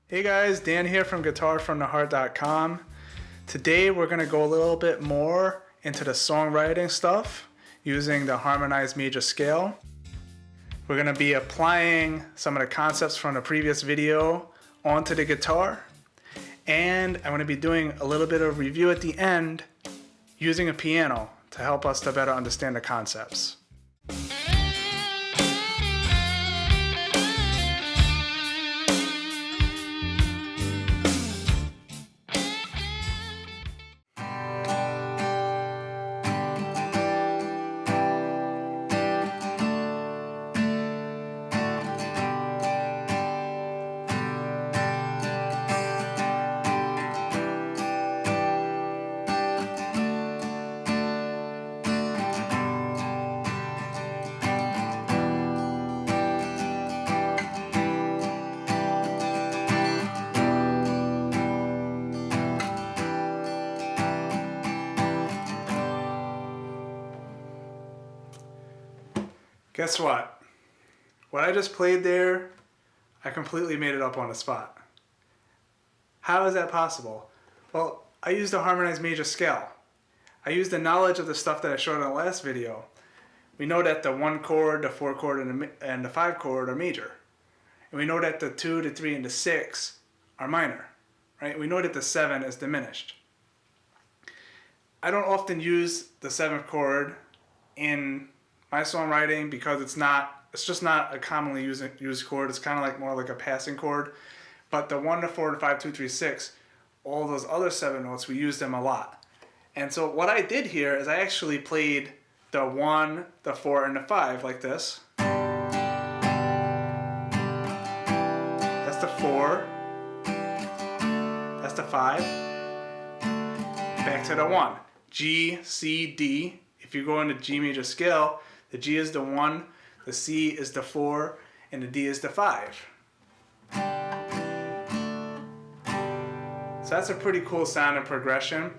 Hey guys, Dan here from guitarfromtheheart.com. Today we're going to go a little bit more into the songwriting stuff using the Harmonized Major Scale. We're going to be applying some of the concepts from the previous video onto the guitar, and I'm going to be doing a little bit of review at the end using a piano to help us to better understand the concepts. Guess what? What I just played there, I completely made it up on the spot. How is that possible? Well, I used a harmonized major scale. I used the knowledge of the stuff that I showed in the last video. We know that the 1 chord, the 4 chord, and the 5 chord are major. And we know that the 2, the 3, and the 6 are minor. Right? We know that the 7 is diminished. I don't often use the 7th chord in my songwriting because it's just not a commonly used chord. It's kind of like more like a passing chord. But the 1, the 4, the 5, 2, 3, 6, all those other 7 notes, we use them a lot. And so what I did here is I actually played the 1, the 4, and the 5 like this. That's the 4. That's the 5. Back to the 1. G, C, D. If you go into G major scale, the G is the 1, the C is the 4, and the D is the 5. So that's a pretty cool sound and progression.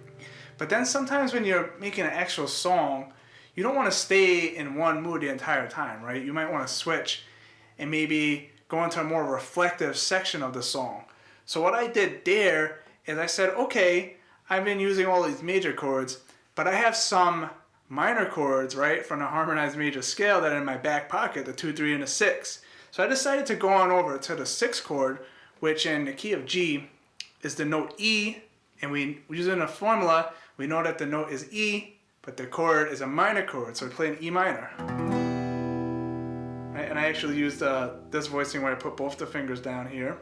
But then sometimes when you're making an actual song, you don't want to stay in one mood the entire time, right? You might want to switch and maybe go into a more reflective section of the song. So what I did there is I said, okay, I've been using all these major chords, but I have some minor chords, right, from the harmonized major scale that are in my back pocket, the 2, 3, and the 6. So I decided to go on over to the 6th chord, which in the key of G is the note E, and we using a formula, we know that the note is E, but the chord is a minor chord, so we play an E minor. Right, and I actually used this voicing where I put both the fingers down here,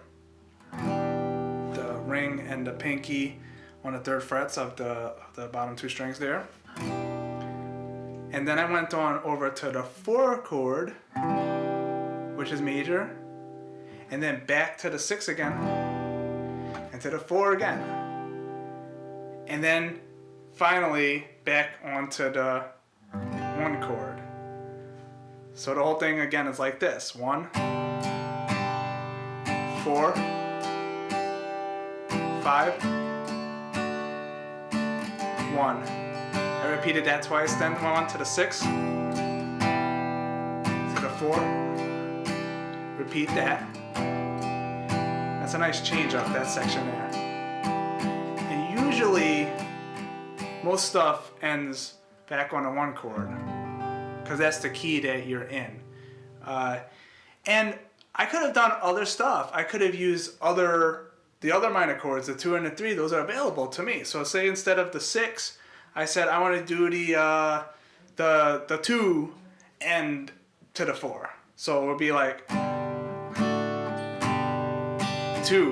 the ring and the pinky on the 3rd frets of the bottom 2 strings there. And then I went on over to the 4 chord, which is major, and then back to the 6 again, and to the 4 again. And then finally back onto the 1 chord. So the whole thing again is like this: 1, 4, 5, 1. I repeated that twice, then 1 to the 6, to the 4, repeat that. That's a nice change up, that section there. And usually, most stuff ends back on the 1 chord, because that's the key that you're in. And I could have done other stuff. I could have used the other minor chords, the 2 and the 3, those are available to me. So say instead of the 6, I said I want to do the 2 and to the 4. So it would be like 2,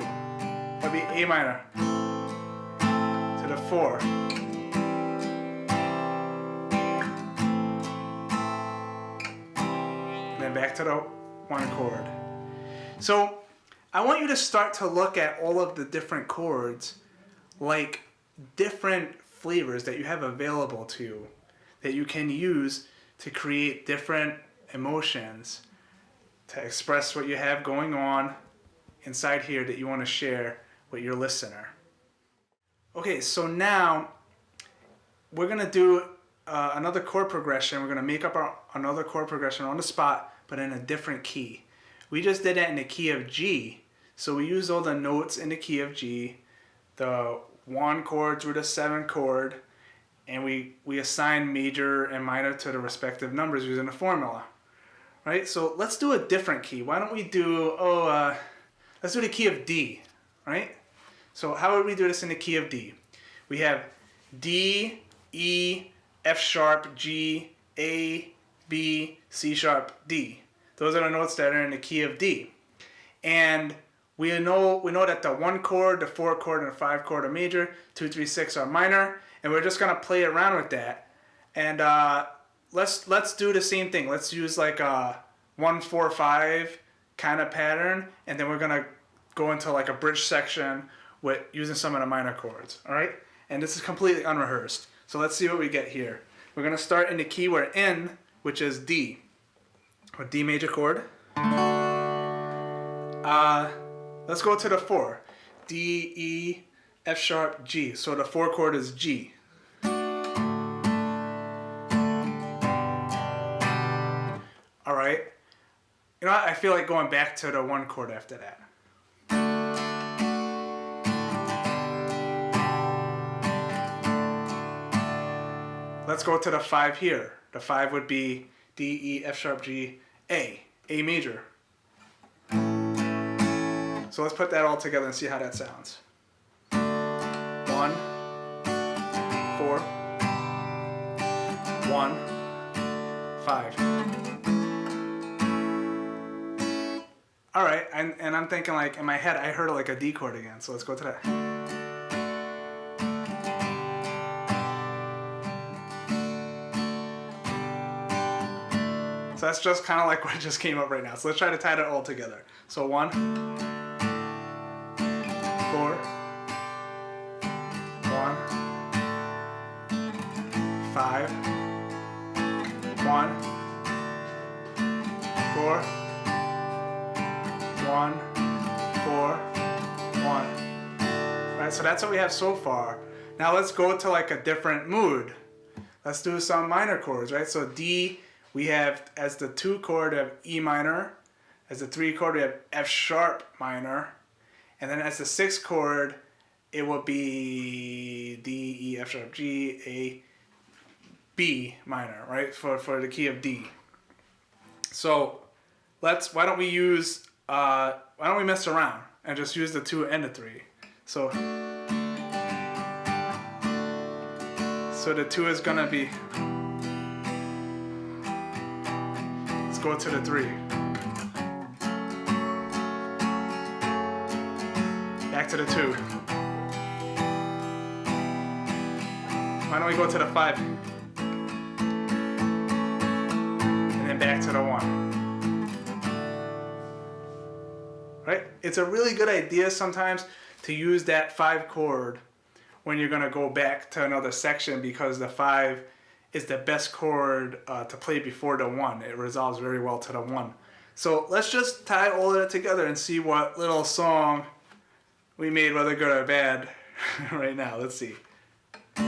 it would be A minor to the 4. And then back to the 1 chord. So I want you to start to look at all of the different chords like different flavors that you have available to you that you can use to create different emotions, to express what you have going on inside here that you want to share with your listener. Okay, so now we're going to do another chord progression. We're going to make up another chord progression on the spot, but in a different key. We just did that in the key of G. So we used all the notes in the key of G, the 1 chord through the 7 chord, and we assign major and minor to the respective numbers using the formula. Right? So let's do a different key. Why don't we do, let's do the key of D, right? So how would we do this in the key of D? We have D, E, F sharp, G, A, B, C sharp, D. Those are the notes that are in the key of D. And we know that the 1 chord, the 4 chord, and the 5 chord are major, 2, 3, 6 are minor, and we're just gonna play around with that. And let's do the same thing. Let's use like a 1, 4, 5 kind of pattern, and then we're gonna go into like a bridge section with using some of the minor chords. All right, and this is completely unrehearsed. So let's see what we get here. We're gonna start in the key we're in, which is D, or D major chord. Let's go to the 4. D, E, F sharp, G. So the 4 chord is G. All right. You know what? I feel like going back to the 1 chord after that. Let's go to the 5 here. The 5 would be D, E, F sharp, G, A major. So let's put that all together and see how that sounds. 1, 4, 1, 5. All right, and I'm thinking like in my head I heard like a D chord again. So let's go to that. So that's just kind of like what just came up right now. So let's try to tie it all together. So 1, 4, 1, 5, 1, 4, 1, 4, 1. Right, so that's what we have so far. Now let's go to like a different mood. Let's do some minor chords, right? So D, we have as the 2 chord, we have E minor. As the 3 chord, we have F sharp minor. And then as the 6 chord, it will be D, E, F sharp, G, A, B minor, right? For the key of D. So why don't we mess around and just use the 2 and the 3. So the 2 is gonna be, let's go to the 3. Back to the 2. Why don't we go to the 5? And then back to the 1. Right? It's a really good idea sometimes to use that 5 chord when you're gonna go back to another section, because the 5 is the best chord to play before the 1. It resolves very well to the 1. So let's just tie all of that together and see what little song we made, whether good or bad, right now. Let's see. 4,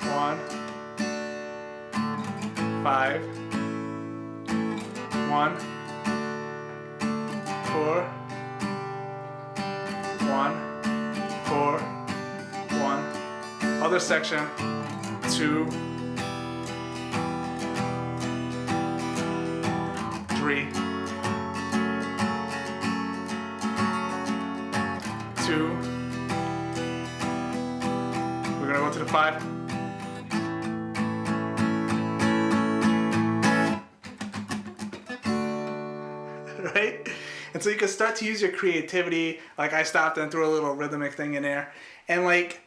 1, 5, 1, 4, 1, 4, 1. Other section, 2, 3, 2. We're gonna go to the 5. Right? And so you can start to use your creativity. Like I stopped and threw a little rhythmic thing in there. And like,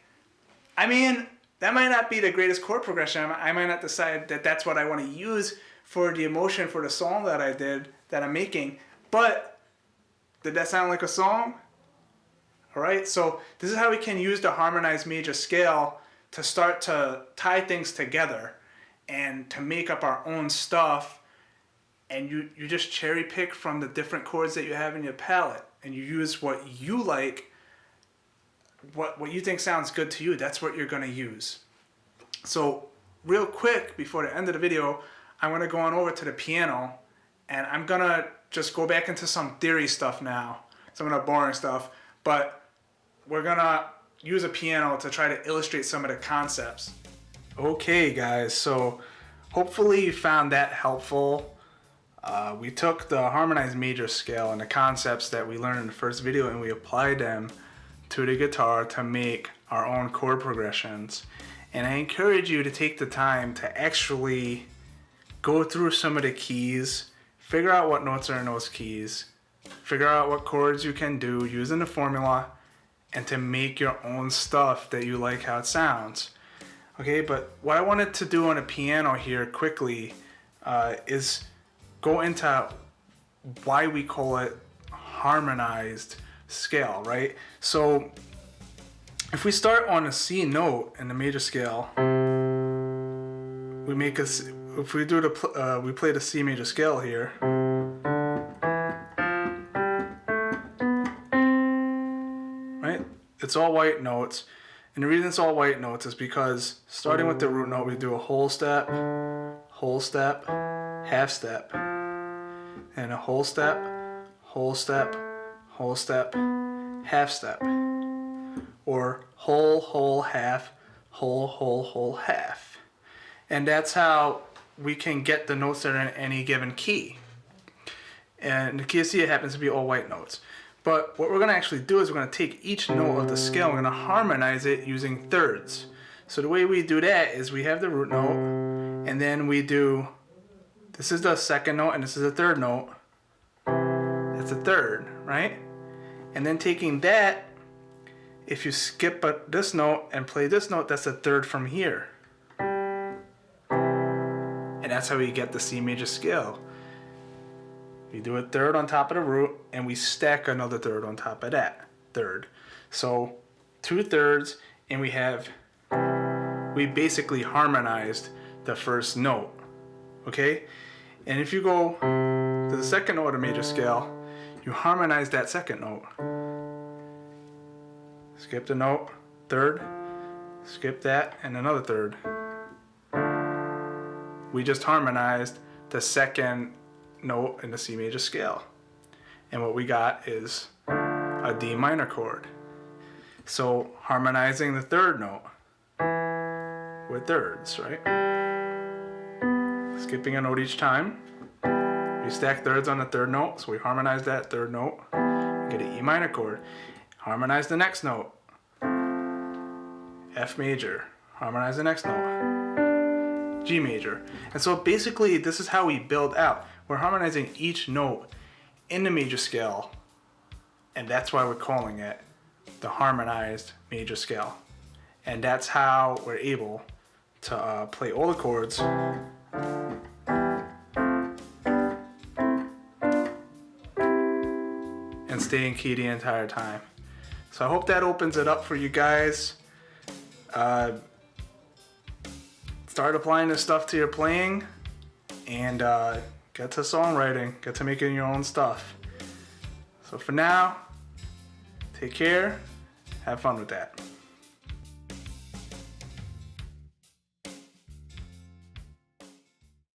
I mean, that might not be the greatest chord progression. I might not decide that that's what I want to use for the emotion for the song that I did, that I'm making. But did that sound like a song? All right, so this is how we can use the harmonized major scale to start to tie things together and to make up our own stuff. And you just cherry pick from the different chords that you have in your palette, and you use what you like, what you think sounds good to you. That's what you're gonna use. So real quick, before the end of the video, I'm gonna go on over to the piano And I'm gonna just go back into some theory stuff now, some of the boring stuff, but we're gonna use a piano to try to illustrate some of the concepts. Okay guys, so hopefully you found that helpful. We took the harmonized major scale and the concepts that we learned in the first video and we applied them to the guitar to make our own chord progressions. And I encourage you to take the time to actually go through some of the keys, figure out what notes are in those keys, figure out what chords you can do using the formula, and to make your own stuff that you like how it sounds. Okay, but what I wanted to do on a piano here quickly is go into why we call it harmonized scale, right? So if we start on a C note in the major scale, we make if we do we play the C major scale here, right? It's all white notes, and the reason it's all white notes is because starting with the root note, we do a whole step, half step, and a whole step, whole step, whole step, half step, or whole, half, whole, half. And that's how we can get the notes that are in any given key. And the key of C, it happens to be all white notes. But what we're going to actually do is we're going to take each note of the scale, we're going to harmonize it using thirds. So the way we do that is we have the root note, and then we do, this is the second note and this is the third note. That's a third, right? And then taking that, if you skip this note and play this note, that's a third from here. And that's how we get the C major scale. We do a third on top of the root and we stack another third on top of that third. So 2 thirds, and we basically harmonized the first note, okay? And if you go to the second note of the major scale, you harmonize that second note. Skip the note, third, skip that, and another third. We just harmonized the second note in the C major scale. And what we got is a D minor chord. So harmonizing the third note with thirds, right? Skipping a note each time. We stack thirds on the third note, so we harmonize that third note, get an E minor chord. Harmonize the next note, F major. Harmonize the next note, G major. And so basically this is how we build out. We're harmonizing each note in the major scale, and that's why we're calling it the harmonized major scale. And that's how we're able to play all the chords and stay in key the entire time. So I hope that opens it up for you guys. Start applying this stuff to your playing and get to songwriting, get to making your own stuff. So for now, take care, have fun with that.